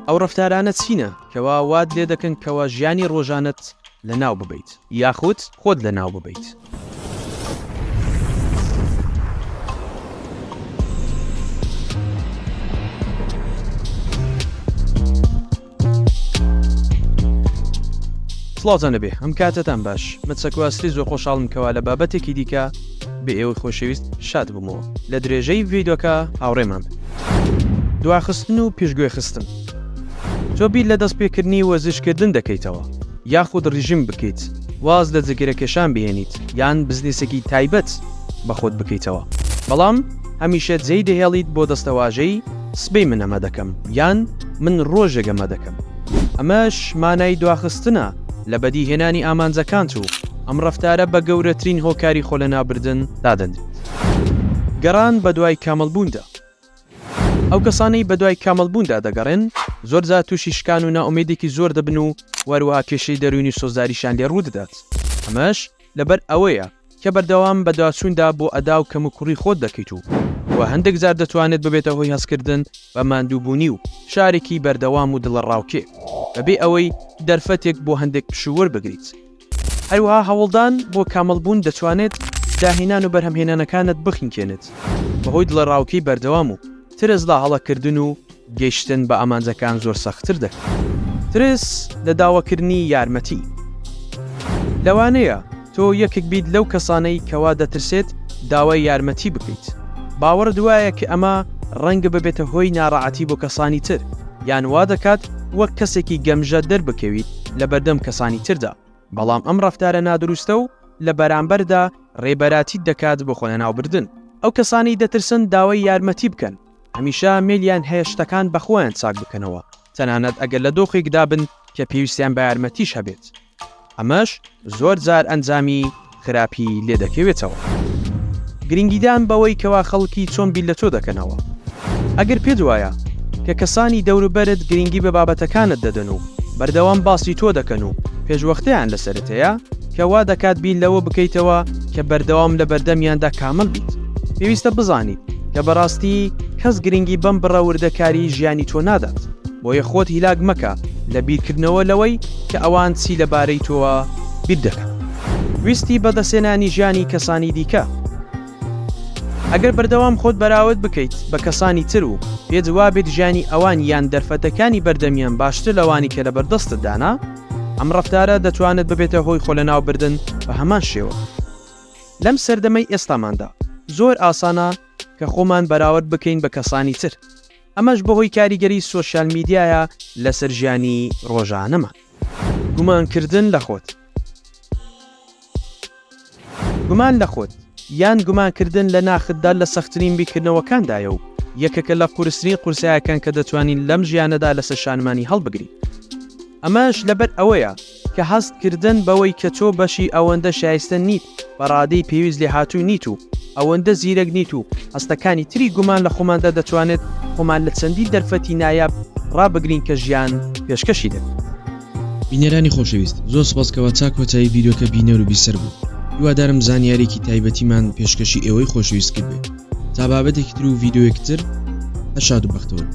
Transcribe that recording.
ئەو ڕەفتارانە چینە کەوا وات لێ دەکەن کەوا ژیانی ڕۆژانت لە ناو ببیت یاخود خۆت لە ناو ببیت. سڵاوتان لەبێ ئەم کاتتان باش مەچەکواسری زۆر خۆشحاڵم کەوا لە بابەتێکی دیکە بە ئێوەی خۆشەویست شاد بوومەوە لە درێژەی ڤیدۆکە هاوڕێمان بێت. دواخستن و پێشگوێ خستن. تۆ بیر لە دەستپێکردنی وەرزشکردن دەکەیتەوە یاخود ڕیژیم بکەیت واز لە جگرەکێشان بهێنیت یان بزنسێکی تایبەت بە خۆت بکەیتەوە، بەڵام هەمیشە جێی دەهێڵیت بۆ دەستەواژەی سبەی من ئەمە دەکەم یان من ڕۆژێک ئەمە دەکەم. ئەمەش مانای دواخستنە لە بەدیهێنانی ئامانجەکانت و ئەم ڕەفتارە بە گەورەترین هۆکاری خۆ لە نابردن دادەندێت. گەڕان بە دوای کامەڵبووندا. ئەو کەسانەی بە دوای کامەڵبووندا دەگەڕێن زۆرجار تووشی شکان و ناومێدێکی زۆر دەبن و وەروەها کێشەی دەروونی سۆزاریشان لێ ڕوو دەدات. ئەمەش لەبەر ئەوەیە کە بەردەوام بە دواچووندا بۆ ئەدا و کەم و کوڕی خۆت دەکەیت و هەندێک جار دەتوانێت ببێتە هۆی هەستکردن بە ماندووبوونی و شارێکی بەردەوام و دڵڕاوکێ بەبێ ئەوەی دەرفەتێک بۆ هەندێک پشووەر بگریت. هەروەها هەوڵدان بۆ کامەڵبوون دەتوانێت داهێنان و بەرهەمهێنانەکانت بخینکێنێت بەهۆی دڵڕاوکەی بەردەوام و ترس لە هەڵەکردن و گەیشتن بە ئامانجەکان زۆر سەختتر دەکات. ترس لە داواکردنی یارمەتی. لەوانەیە تۆ یەکێک بیت لەو کەسانەی کەوا دەترسێت داوای یارمەتی بکەیت. باوەڕ دوایە کە ئەمە ڕەنگە ببێتە هۆی ناڕەعەتی بۆ کەسانی تر یان وا دەکات وەک کەسێکی گەمژە دەربکەویت لە بەردەم کەسانی تردا، بەڵام ئەم ڕەفتارە نادروستە و لە بەرامبەردا ڕێبەراتی دەکات بۆ خۆ لەناوبردن. ئەو کەسانی دەترسن داوای یارمەتی بکەن هەمیشە مێلیان هەیە شتەکان بەخۆیان چاک بکەنەوە، تەنانەت ئەگەر لە دۆخێکدا بن کە پێویستیان بە یارمەتیش هەبێت. ئەمەش زۆر جار ئەنجامی خراپی لێ دەکەوێتەوە. گرنگیدان بەوەی کەوا خەڵکی چۆن بیل لە تۆ دەکەنەوە. ئەگەر پێت وایە کە کەسانی دەوروبەرت گرنگی بە بابەتەکانت دەدەن و بەردەوام باسی تۆ دەکەن و پێشوەختەیان لەسەرەتەیە کەوا دەکات بیل لەوە بکەیتەوە کە بەردەوام لە بەردەمیاندا کامل بیت. پێویستە بزانیت کە بەڕاستی کەس گرنگی بەم بڕەوردەکاری ژیانی تۆ نادات، بۆیە خۆت هیلاک مەکە لە بیرکردنەوە لەوەی کە ئەوان چی لەبارەی تۆوە بیر دەکەن. ویستی بەدەسێنانی ژیانی کەسانی دیکە. ئەگەر بەردەوام خۆت بەراورد بکەیت بە کەسانی تر و پێجوابێت ژیانی ئەوان یان دەرفەتەکانی بەردەمیان باشتر لەوانی کە لە بەردەستت دانا، ئەم ڕەفتارە دەتوانێت ببێتە هۆی خۆ لەناوبردن بە هەمان شێوە. لەم سەردەمەی ئێستاماندا زۆر ئاسانە کە خۆمان بەراورد بکەین بە کەسانی تر، ئەمەش بەهۆی کاریگەری سۆشیال میدیایە لەسەر ژیانی ڕۆژانەمان. گومانکردن لە خۆت. گومان لە خۆت یان گومانکردن لە ناخدا لە سەختترین بیرکردنەوەکاندایە و یەکێکە لە قورسترین قورسایەکان کە دەتوانین لەم ژیانەدا لەسەر شانمانی هەڵبگرین. ئەمەش لەبەر ئەوەیە کە هەستکردن بەوەی کە تۆ بەشی ئەوەندە شایستە نیت بەڕادەی پێویست لێ هاتووی نیت و ئەوەندە زیرەک نیت و هەستەکانی تری گومان لە خۆماندا دەتوانێت خۆمان لە چەندی دەرفەتی نایاب ڕابگرین کە ژیان پێشکەشی دێت. بینەرانی خۆشەویست، زۆر سپاسکەوە تا کۆتایی ڤیدۆکە بینەر و بیسەر بوو. هیوادارم زانیاریی تایبەتیمان پێشکەشی ئێوەی خۆشەویست کرد بێت. تا بابەتێکی تر و ڤیدۆیەکتر هەشاد و بەختەوە.